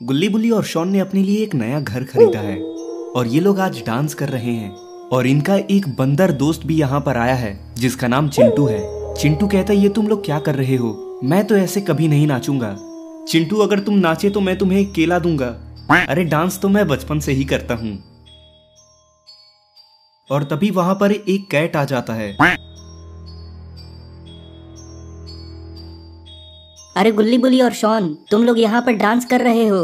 गुल्ली बुल्ली और शॉन ने अपने लिए एक नया घर खरीदा है और ये लोग आज डांस कर रहे हैं। और इनका एक बंदर दोस्त भी यहाँ पर आया है जिसका नाम चिंटू है। चिंटू कहता है ये तुम लोग क्या कर रहे हो, मैं तो ऐसे कभी नहीं नाचूंगा। चिंटू अगर तुम नाचे तो मैं तुम्हें एक केला दूंगा। अरे डांस तो मैं बचपन से ही करता हूँ। और तभी वहां पर एक कैट आ जाता है। अरे गुल्ली बुल्ली और शॉन, तुम लोग यहाँ पर डांस कर रहे हो।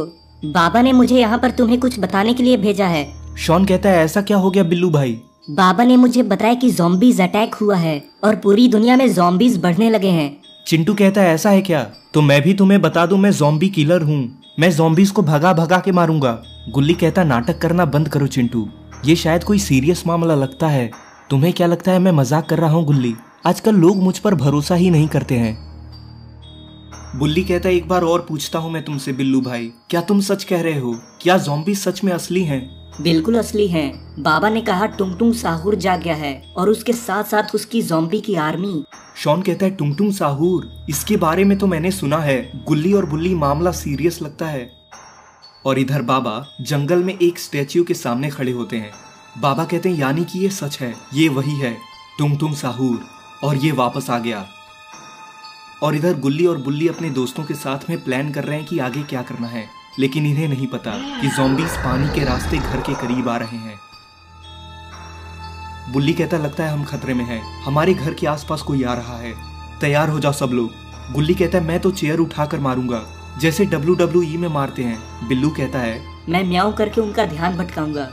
बाबा ने मुझे यहाँ पर तुम्हें कुछ बताने के लिए भेजा है। शॉन कहता है ऐसा क्या हो गया बिल्लू भाई? बाबा ने मुझे बताया कि ज़ॉम्बीज़ अटैक हुआ है और पूरी दुनिया में ज़ॉम्बीज़ बढ़ने लगे हैं। चिंटू कहता है ऐसा है क्या? तो मैं भी तुम्हें बता दूं, मैं ज़ॉम्बी किलर हूँ। मैं ज़ॉम्बीज़ को भगा भगा के मारूंगा। गुल्ली कहता नाटक करना बंद करो चिंटू, ये शायद कोई सीरियस मामला लगता है। तुम्हें क्या लगता है मैं मजाक कर रहा हूँ गुल्ली? आजकल लोग मुझ पर भरोसा ही नहीं करते हैं। बुल्ली कहता है एक बार और पूछता हूँ मैं तुमसे बिल्लू भाई, क्या तुम सच कह रहे हो? क्या ज़ॉम्बी सच में असली हैं? बिल्कुल असली हैं। बाबा ने कहा टुंग टुंग साहूर जाग गया है और उसके साथ साथ उसकी ज़ॉम्बी की आर्मी। शॉन कहता है टुंग टुंग साहूर, इसके बारे में तो मैंने सुना है। गुल्ली और बुल्ली मामला सीरियस लगता है। और इधर बाबा जंगल में एक स्टैच्यू के सामने खड़े होते हैं। बाबा कहते हैं यानी कि ये सच है, ये वही है टुंग टुंग साहूर और ये वापस आ गया। और इधर गुल्ली और बुल्ली अपने दोस्तों के साथ में प्लान कर रहे हैं कि आगे क्या करना है, लेकिन इन्हें नहीं पता कि ज़ॉम्बीज़ पानी के रास्ते घर के करीब आ रहे हैं। बुल्ली कहता लगता है हम खतरे में हैं, हमारे घर के आसपास कोई आ रहा है, तैयार हो जाओ सब लोग। गुल्ली कहता है मैं तो चेयर उठाकर मारूंगा जैसे WWE में मारते हैं। बिल्लू कहता है मैं म्याऊं करके उनका ध्यान भटकाऊंगा।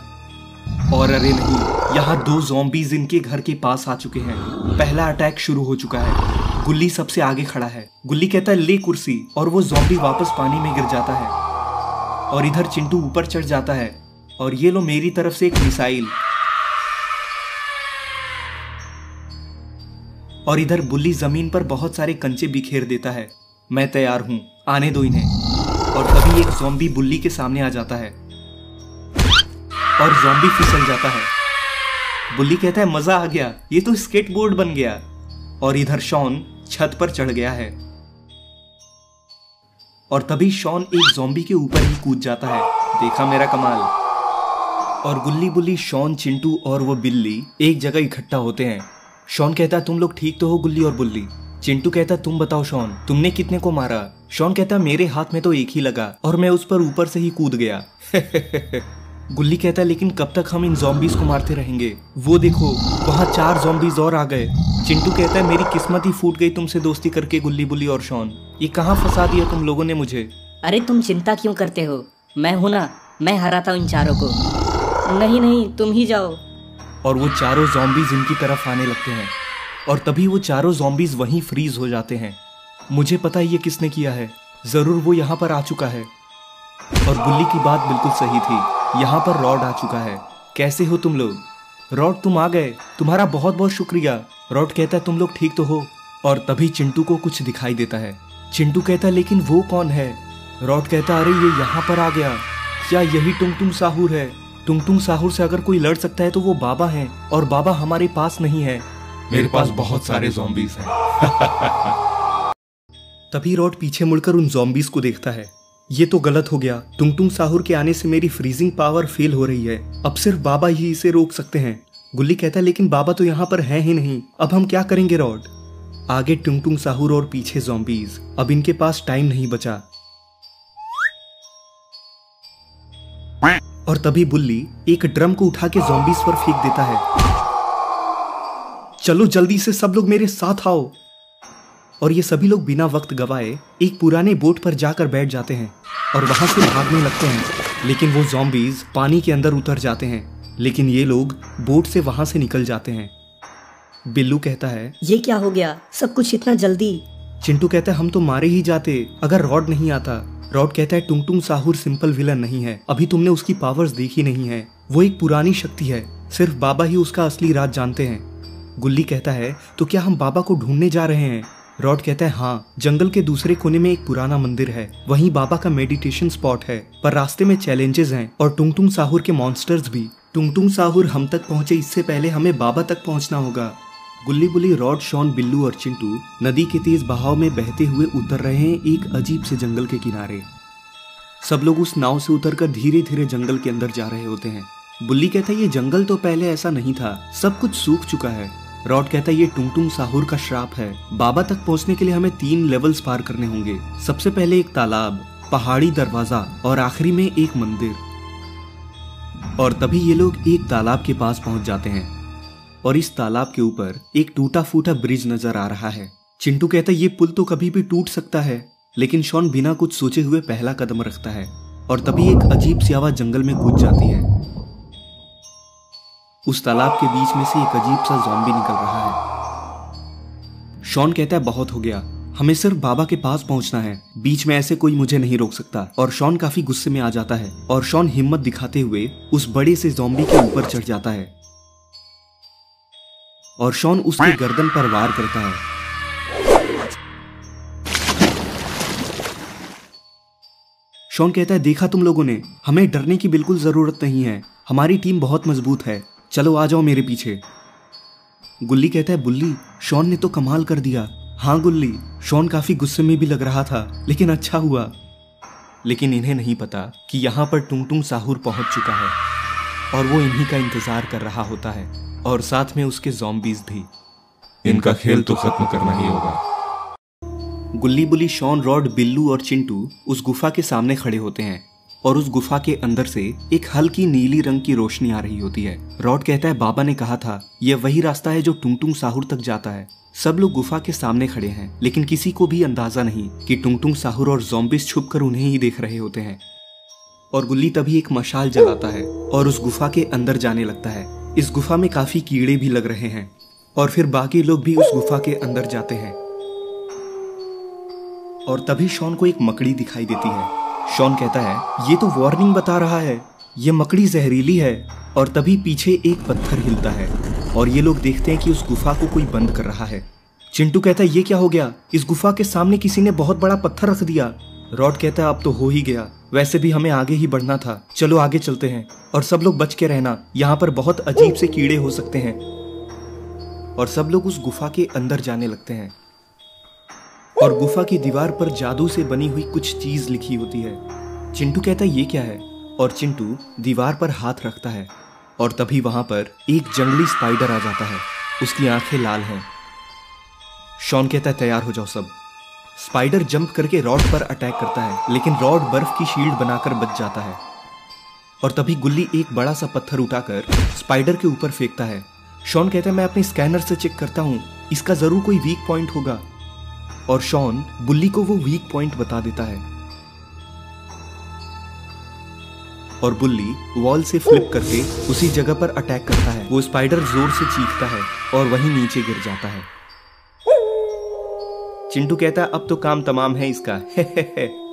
और अरे नहीं, यहाँ दो ज़ॉम्बीज़ इनके घर के पास आ चुके हैं। पहला अटैक शुरू हो चुका है। गुल्ली सबसे आगे खड़ा है। गुल्ली कहता है ले कुर्सी, और वो ज़ॉम्बी वापस पानी में गिर जाता है। और इधर चिंटू ऊपर चढ़ जाता है और ये लो मेरी तरफ से एक मिसाइल। और इधर बुल्ली जमीन पर बहुत सारे कंचे बिखेर देता है। मैं तैयार हूं, आने दो इन्हें। और तभी एक ज़ॉम्बी बुल्ली के सामने आ जाता है और ज़ॉम्बी फिसल जाता है। बुल्ली कहता है मजा आ गया, ये तो स्केटबोर्ड बन गया। और इधर शॉन छत पर चढ़ गया है और तभी शॉन एक ज़ॉम्बी के ऊपर ही कूद जाता है। देखा मेरा कमाल। और गुल्ली बुल्ली, शॉन, चिंटू और वो बिल्ली एक जगह इकट्ठा होते हैं। शॉन कहता तुम लोग ठीक तो हो गुल्ली और बुल्ली? चिंटू कहता तुम बताओ शॉन, तुमने कितने को मारा? शॉन कहता मेरे हाथ में तो एक ही लगा और मैं उस पर ऊपर से ही कूद गया। गुल्ली कहता लेकिन कब तक हम इन ज़ॉम्बीज़ को मारते रहेंगे? वो देखो वहाँ 4 ज़ॉम्बीज़ और आ गए। चिंटू कहता है मेरी किस्मत ही फूट गई तुमसे दोस्ती करके गुल्ली बुल्ली और शॉन, ये कहाँ फंसा दिया तुम लोगों ने मुझे। अरे तुम चिंता क्यों करते हो, मैं हूं ना, मैं हराता हूँ इन चारों को। नहीं नहीं, तुम ही जाओ। और वो चारों ज़ॉम्बीज़ इनकी तरफ आने लगते हैं और तभी वो चारों ज़ॉम्बीज़ वहीं फ्रीज हो जाते हैं। मुझे पता है ये किसने किया है, ज़रूर वो यहाँ पर आ चुका है। और बुल्ली की बात बिल्कुल सही थी, यहाँ पर रॉड आ चुका है। कैसे हो तुम लोग? रॉड तुम आ गए, तुम्हारा बहुत बहुत शुक्रिया। रॉड कहता है तुम लोग ठीक तो हो? और तभी चिंटू को कुछ दिखाई देता है। चिंटू कहता है लेकिन वो कौन है? रॉड कहता अरे ये यहाँ पर आ गया, क्या यही टुंग टुंग साहूर है? टुंग टुंग साहूर से अगर कोई लड़ सकता है तो वो बाबा हैं, और बाबा हमारे पास नहीं है। मेरे पास बहुत सारे ज़ॉम्बीज़ हैं। तभी रॉड पीछे मुड़कर उन ज़ॉम्बीज़ को देखता है। ये तो गलत हो गया, टुंग टुंग साहूर के आने से मेरी फ्रीजिंग पावर फेल हो रही है। अब सिर्फ बाबा ही इसे रोक सकते हैं। गुल्ली कहता है लेकिन बाबा तो यहाँ पर है ही नहीं, अब हम क्या करेंगे रॉड? आगे टुंग टुंग साहूर और पीछे ज़ॉम्बीज़। अब इनके पास टाइम नहीं बचा। और तभी बुल्ली एक ड्रम को उठा के ज़ॉम्बीज़ पर फेंक देता है। चलो जल्दी से सब लोग मेरे साथ आओ। और ये सभी लोग बिना वक्त गवाए एक पुराने बोट पर जाकर बैठ जाते हैं और वहां से भागने लगते हैं। लेकिन वो ज़ॉम्बीज़ पानी के अंदर उतर जाते हैं, लेकिन ये लोग बोट से वहां से निकल जाते हैं। बिल्लू कहता है ये क्या हो गया, सब कुछ इतना जल्दी? चिंटू कहता है हम तो मारे ही जाते अगर रॉड नहीं आता। रॉड कहता है टुंग टुंग साहूर सिंपल विलन नहीं है, अभी तुमने उसकी पावर्स देखी नहीं है। वो एक पुरानी शक्ति है, सिर्फ बाबा ही उसका असली राज जानते हैं। गुल्ली कहता है तो क्या हम बाबा को ढूंढने जा रहे हैं? रॉड कहता है हाँ, जंगल के दूसरे कोने में एक पुराना मंदिर है, वहीं बाबा का मेडिटेशन स्पॉट है, पर रास्ते में चैलेंजेस हैं और टुंग टुंग साहूर के मॉन्स्टर्स भी। टुंग टुंग साहूर हम तक पहुंचे इससे पहले हमें बाबा तक पहुंचना होगा। गुल्ली बुल्ली, रॉड, शॉन, बिल्लू और चिंटू नदी के तेज बहाव में बहते हुए उतर रहे हैं एक अजीब से जंगल के किनारे। सब लोग उस नाव से उतरकर धीरे धीरे जंगल के अंदर जा रहे होते हैं। बुल्ली कहता है ये जंगल तो पहले ऐसा नहीं था, सब कुछ सूख चुका है। रॉड कहता है ये टुंगटुंग साहुर का श्राप है। बाबा तक पहुंचने के लिए हमें 3 लेवल्स पार करने होंगे। सबसे पहले एक तालाब, पहाड़ी दरवाजा और आखिरी में एक मंदिर। और तभी ये लोग एक तालाब के पास पहुंच जाते हैं और इस तालाब के ऊपर एक टूटा फूटा ब्रिज नजर आ रहा है। चिंटू कहता है ये पुल तो कभी भी टूट सकता है, लेकिन शॉन बिना कुछ सोचे हुए पहला कदम रखता है और तभी एक अजीब सी आवाज जंगल में गूंज जाती है। उस तालाब के बीच में से एक अजीब सा ज़ॉम्बी निकल रहा है। शॉन कहता है बहुत हो गया, हमें सिर्फ बाबा के पास पहुंचना है, बीच में ऐसे कोई मुझे नहीं रोक सकता। और शॉन काफी गुस्से में आ जाता है और शॉन हिम्मत दिखाते हुए उस बड़े से ज़ॉम्बी के ऊपर चढ़ जाता है और शॉन उसके गर्दन पर वार करता है। शॉन कहता है देखा तुम लोगों ने, हमें डरने की बिल्कुल जरूरत नहीं है, हमारी टीम बहुत मजबूत है, चलो आ जाओ मेरे पीछे। गुल्ली कहता है बुल्ली, शॉन ने तो कमाल कर दिया। हाँ गुल्ली, शॉन काफी गुस्से में भी लग रहा था, लेकिन अच्छा हुआ। लेकिन इन्हें नहीं पता कि यहाँ पर टुंगटुंग साहुर पहुंच चुका है और वो इन्हीं का इंतजार कर रहा होता है और साथ में उसके ज़ॉम्बीज भी। इनका खेल तो खत्म करना ही होगा। गुल्ली बुल्ली, शॉन, रॉड, बिल्लू और चिंटू उस गुफा के सामने खड़े होते हैं और उस गुफा के अंदर से एक हल्की नीली रंग की रोशनी आ रही होती है। रॉड कहता है बाबा ने कहा था यह वही रास्ता है जो टुंगटुंग साहुर तक जाता है। सब लोग गुफा के सामने खड़े हैं, लेकिन किसी को भी अंदाजा नहीं कि टुंगटुंग साहुर और ज़ॉम्बीज छुपकर उन्हें ही देख रहे होते हैं। और गुल्ली तभी एक मशाल जलाता है और उस गुफा के अंदर जाने लगता है। इस गुफा में काफी कीड़े भी लग रहे हैं और फिर बाकी लोग भी उस गुफा के अंदर जाते हैं। और तभी शॉन को एक मकड़ी दिखाई देती है। शॉन कहता है ये तो वार्निंग बता रहा है, ये मकड़ी जहरीली है। और तभी पीछे एक पत्थर हिलता है और ये लोग देखते हैं कि उस गुफा को कोई बंद कर रहा है। चिंटू कहता है ये क्या हो गया, इस गुफा के सामने किसी ने बहुत बड़ा पत्थर रख दिया। रॉड कहता है अब तो हो ही गया, वैसे भी हमें आगे ही बढ़ना था, चलो आगे चलते हैं और सब लोग बच के रहना, यहाँ पर बहुत अजीब से कीड़े हो सकते हैं। और सब लोग उस गुफा के अंदर जाने लगते हैं और गुफा की दीवार पर जादू से बनी हुई कुछ चीज लिखी होती है। चिंटू कहता है ये क्या है, और चिंटू दीवार पर हाथ रखता है और तभी वहां पर एक जंगली स्पाइडर आ जाता है, उसकी आंखें लाल हैं। शॉन कहता है तैयार हो जाओ सब। स्पाइडर जंप करके रॉड पर अटैक करता है, लेकिन रॉड बर्फ की शील्ड बनाकर बच जाता है। और तभी गुल्ली एक बड़ा सा पत्थर उठाकर स्पाइडर के ऊपर फेंकता है। शॉन कहता है मैं अपने स्कैनर से चेक करता हूँ, इसका जरूर कोई वीक पॉइंट होगा। और शॉन बुल्ली को वो वीक पॉइंट बता देता है और बुल्ली वॉल से फ्लिप करके उसी जगह पर अटैक करता है। वो स्पाइडर जोर से चीखता है और वहीं नीचे गिर जाता है। चिंटू कहता है अब तो काम तमाम है इसका।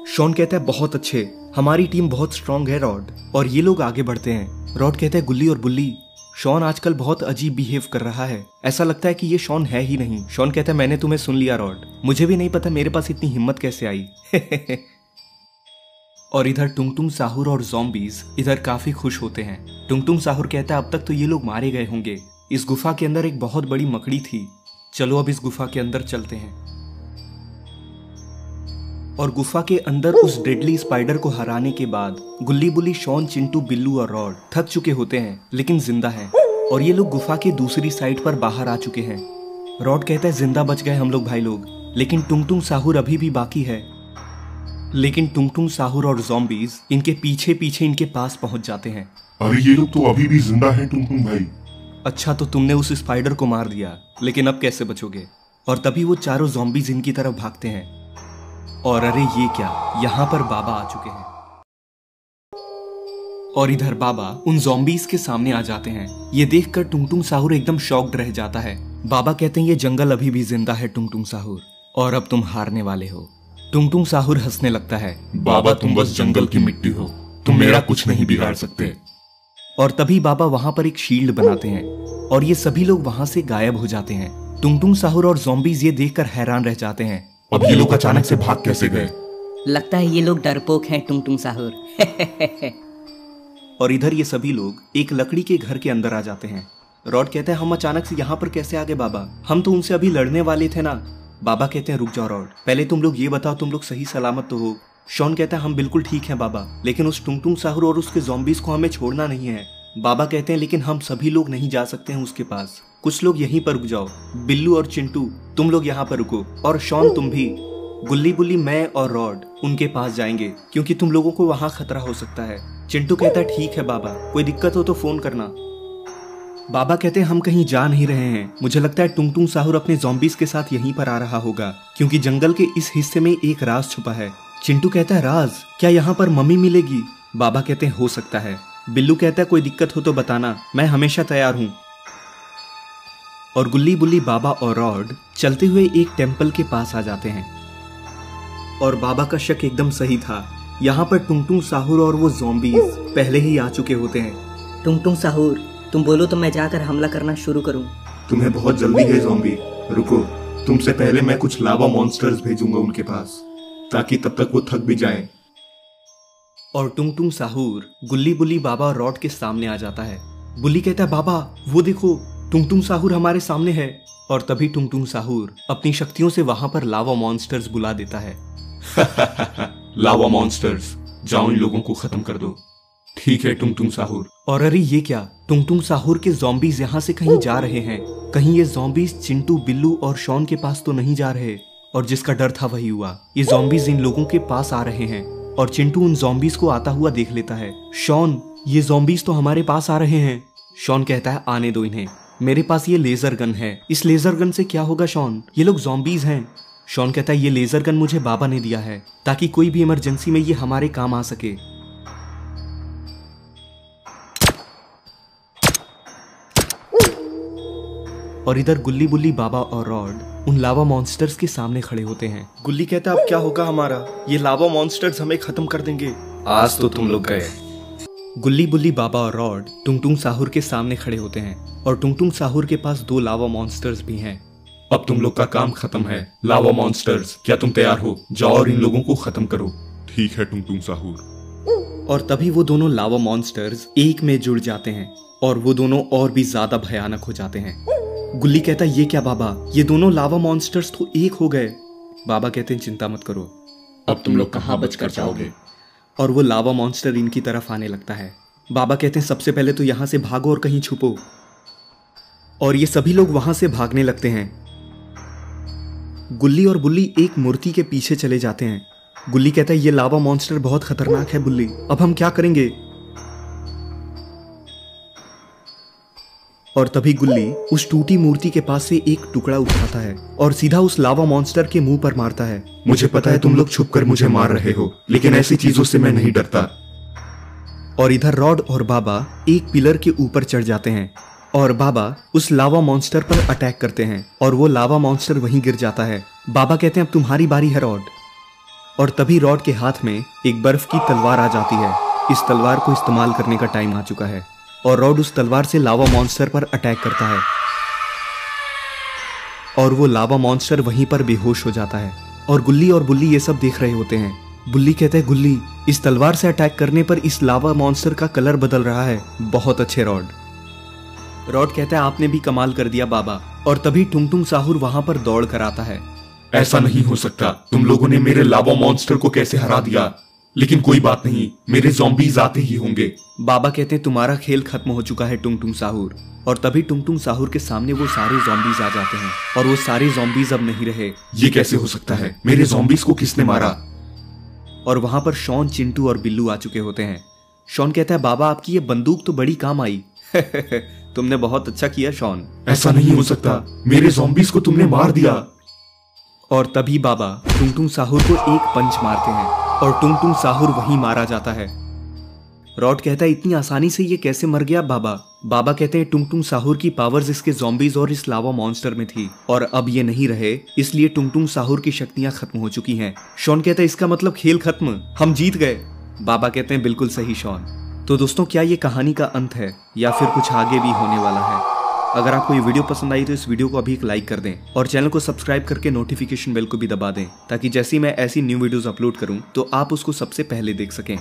शॉन कहता है बहुत अच्छे, हमारी टीम बहुत स्ट्रांग है रॉड। और ये लोग आगे बढ़ते हैं। रॉड कहता है गुल्ली और बुल्ली, शॉन आजकल बहुत अजीब बिहेव कर रहा है, ऐसा लगता है कि ये शॉन है ही नहीं। शॉन कहता है मैंने तुम्हें सुन लिया रॉड, मुझे भी नहीं पता मेरे पास इतनी हिम्मत कैसे आई। और इधर टुंगटुंग साहुर और ज़ॉम्बीज इधर काफी खुश होते हैं। टुंगटुंग साहुर कहता है अब तक तो ये लोग मारे गए होंगे, इस गुफा के अंदर एक बहुत बड़ी मकड़ी थी, चलो अब इस गुफा के अंदर चलते हैं। और गुफा के अंदर उस डेडली स्पाइडर को हराने के बाद गुल्ली बुल्ली, शॉन, चिंटू, बिल्लू और रॉड थक चुके होते हैं, लेकिन जिंदा हैं। और ये लोग गुफा के दूसरी साइड पर बाहर आ चुके हैं। रॉड कहता है जिंदा बच गए हम लोग भाई लोग, लेकिन टुंगटुंग साहुर अभी भी बाकी है। लेकिन टुंगटुंग साहुर और ज़ॉम्बीज इनके पीछे पीछे इनके पास पहुंच जाते हैं। अरे ये लोग तो अभी भी जिंदा हैं टुंगटुंग भाई। अच्छा तो तुमने उस स्पाइडर को मार दिया, लेकिन अब कैसे बचोगे? और तभी वो चारों ज़ॉम्बीज इनकी तरफ भागते हैं। और अरे ये क्या, यहाँ पर बाबा आ चुके हैं। और इधर बाबा उन ज़ॉम्बीज के सामने आ जाते हैं। ये देखकर टुंगटुंग साहुर एकदम शॉक्ड रह जाता है। बाबा कहते हैं ये जंगल अभी भी जिंदा है टुंगटुंग साहुर, और अब तुम हारने वाले हो। टुंगटुंग साहुर हंसने लगता है। बाबा तुम बस जंगल की मिट्टी हो, तुम मेरा कुछ नहीं बिगाड़ सकते। और तभी बाबा वहां पर एक शील्ड बनाते हैं और ये सभी लोग वहां से गायब हो जाते हैं। टुंगटुंग साहुर और ज़ॉम्बीज ये देखकर हैरान रह जाते हैं। अब ये लोग अचानक से भाग कैसे गए? लगता है ये लोग डरपोक हैं टुंगटुंग साहुर। और इधर ये सभी लोग एक लकड़ी के घर के अंदर आ जाते हैं। रॉड कहते हैं हम अचानक से यहाँ पर कैसे आ गए बाबा, हम तो उनसे अभी लड़ने वाले थे ना। बाबा कहते हैं रुक जाओ रॉड, पहले तुम लोग ये बताओ तुम लोग सही सलामत तो हो। शॉन कहता है हम बिल्कुल ठीक हैं बाबा, लेकिन उस टुंग टुंग साहुर और उसके ज़ॉम्बीज को हमें छोड़ना नहीं है। बाबा कहते हैं लेकिन हम सभी लोग नहीं जा सकते हैं उसके पास, कुछ लोग यहीं पर रुक जाओ। बिल्लू और चिंटू तुम लोग यहाँ पर रुको, और शॉन तुम भी। गुल्ली बुल्ली, मैं और रॉड उनके पास जाएंगे क्योंकि तुम लोगों को वहाँ खतरा हो सकता है। चिंटू कहता है ठीक है बाबा, कोई दिक्कत हो तो फोन करना। बाबा कहते हैं हम कहीं जा नहीं रहे हैं, मुझे लगता है टुंग टुंग साहुर अपने ज़ॉम्बीज के साथ यहीं पर आ रहा होगा क्योंकि जंगल के इस हिस्से में एक राज छुपा है। चिंटू कहता है राज, क्या यहाँ पर मम्मी मिलेगी? बाबा कहते हैं हो सकता है। बिल्लू कहता है कोई दिक्कत हो तो बताना, मैं हमेशा तैयार हूँ। और गुल्ली बुल्ली, बाबा और रॉड चलते हुए एक टेम्पल के पास आ जाते हैं और बाबा का शक एकदम सही था। यहाँ पर टुंग टुंग साहुर और वो ज़ॉम्बीज पहले ही आ चुके होते हैं। टुंग टुंग साहुर, तुम बोलो तो मैं जाकर हमला करना शुरू करूं। तुम्हें बहुत जल्दी है ज़ॉम्बी, रुको, तुमसे पहले मैं कुछ लावा मॉन्स्टर्स भेजूंगा उनके पास, ताकि तब तक वो थक भी जाएं। और टुंग टुंग साहुर गुल्ली बुल्ली, बाबा और रॉड के सामने आ जाता है। बुल्ली कहता है बाबा वो देखो, टुंग टुंग साहुर हमारे सामने है। और तभी टुंग टुंग साहुर अपनी शक्तियों से वहां पर लावा मॉन्स्टर्स बुला देता है। लावा मॉन्स्टर्स, जाओ इन लोगों को खत्म कर दो। ठीक है टुंग टुंग साहुर। और अरे ये क्या, टुंग टुंग साहुर के ज़ॉम्बीज यहाँ से कहीं जा रहे हैं। कहीं ये ज़ॉम्बीज चिंटू, बिल्लू और शॉन के पास तो नहीं जा रहे? और जिसका डर था वही हुआ, ये ज़ॉम्बीज इन लोगों के पास आ रहे हैं और चिंटू उन ज़ॉम्बीज को आता हुआ देख लेता है। शॉन, ये ज़ॉम्बीज तो हमारे पास आ रहे हैं। शॉन कहता है आने दो इन्हें, मेरे पास ये लेजर गन है, इस लेजर गन से क्या होगा शॉन, ये लोग ज़ॉम्बीज हैं। शॉन कहता है ये लेजर गन मुझे बाबा ने दिया है ताकि कोई भी इमरजेंसी में ये हमारे काम आ सके। और इधर गुल्ली बुल्ली, बाबा और रॉड उन लावा मॉन्स्टर्स के सामने खड़े होते हैं। गुल्ली कहता है अब क्या होगा हमारा, ये लावा मॉन्स्टर्स हमें खत्म कर देंगे। आज तो तुम लोग गए। गुल्ली बुल्ली, बाबा और रॉड टुंग टुंग साहुर के सामने खड़े होते हैं और टुंग टुंग साहुर के पास 2 लावा मॉन्स्टर्स भी हैं। अब तुम लोग का काम खत्म है। लावा मॉन्स्टर्स, क्या तुम तैयार हो? जाओ और इन लोगों को खत्म करो। ठीक है टुंग टुंग साहुर। और तभी वो दोनों लावा मॉन्स्टर्स एक में जुड़ जाते हैं और वो दोनों और भी ज्यादा भयानक हो जाते हैं। गुल्ली कहता है ये क्या बाबा, ये दोनों लावा मॉन्स्टर्स तो एक हो गए। बाबा कहते हैं चिंता मत करो, अब तुम लोग कहाँ बच कर जाओगे? और वो लावा मॉन्स्टर इनकी तरफ आने लगता है। बाबा कहते हैं सबसे पहले तो यहाँ से भागो और कहीं छुपो। और ये सभी लोग वहां से भागने लगते हैं। गुल्ली और बुल्ली एक मूर्ति के पीछे चले जाते हैं। गुल्ली कहता है ये लावा मॉन्स्टर बहुत खतरनाक है बुल्ली, अब हम क्या करेंगे? और तभी गुल्ली उस टूटी मूर्ति के पास से एक टुकड़ा उठाता है और सीधा उस लावा मॉन्स्टर के मुंह पर मारता है। मुझे पता है तुम लोग छुपकर मुझे मार रहे हो, लेकिन ऐसी चीजों से मैं नहीं डरता। और इधर रॉड और बाबा एक पिलर के ऊपर चढ़ जाते हैं और बाबा उस लावा मॉन्स्टर पर अटैक करते हैं और वो लावा मॉन्स्टर वहीं गिर जाता है। बाबा कहते हैं अब तुम्हारी बारी है रॉड। और तभी रॉड के हाथ में एक बर्फ की तलवार आ जाती है। इस तलवार को इस्तेमाल करने का टाइम आ चुका है और रॉड उस तलवार से लावा मॉन्स्टर पर अटैक करता है और वो लावा मॉन्स्टर वहीं पर बेहोश हो जाता है। और गुल्ली और बुल्ली ये सब देख रहे होते हैं। बुल्ली कहते हैं गुल्ली, इस तलवार से अटैक करने पर इस लावा मॉन्स्टर का कलर बदल रहा है। बहुत अच्छे रॉड। रॉड कहता है आपने भी कमाल कर दिया बाबा। और तभी टुंग टुंग साहुर वहां पर दौड़ कर आता है। ऐसा नहीं हो सकता, तुम लोगों ने मेरे लावा मॉन्स्टर को कैसे हरा दिया? लेकिन कोई बात नहीं, मेरे ज़ॉम्बीज आते ही होंगे। बाबा कहते हैं तुम्हारा खेल खत्म हो चुका है टुंग टुंग साहुर। और तभी टुंग टुंग साहुर के सामने वो सारे ज़ॉम्बीज आ जाते हैं और वो सारे ज़ॉम्बीज अब नहीं रहे। ये कैसे हो सकता है? मेरे ज़ॉम्बीज को किसने मारा? और वहां पर शॉन, चिंटू और बिल्लू आ चुके होते हैं। शॉन कहता है बाबा आपकी ये बंदूक तो बड़ी काम आई। तुमने बहुत अच्छा किया शॉन। ऐसा नहीं हो सकता, मेरे ज़ॉम्बीज को तुमने मार दिया। और तभी बाबा टुंग टुंग साहुर को एक पंच मारते हैं और टुंग टुंग साहुर वहीं मारा जाता है। रॉड कहता है इतनी आसानी से ये कैसे मर गया बाबा? बाबा कहते हैं टुंग टुंग साहुर की पावर्स इसके ज़ॉम्बीज और इस लावा मॉन्स्टर में थी और अब ये नहीं रहे, इसलिए टुंग टुंग साहुर की शक्तियां खत्म हो चुकी हैं। शॉन कहता है इसका मतलब खेल खत्म, हम जीत गए। बाबा कहते हैं बिल्कुल सही शॉन। तो दोस्तों क्या ये कहानी का अंत है या फिर कुछ आगे भी होने वाला है? अगर आपको ये वीडियो पसंद आई तो इस वीडियो को अभी एक लाइक कर दें और चैनल को सब्सक्राइब करके नोटिफिकेशन बेल को भी दबा दें ताकि जैसे ही मैं ऐसी न्यू वीडियोस अपलोड करूं तो आप उसको सबसे पहले देख सकें।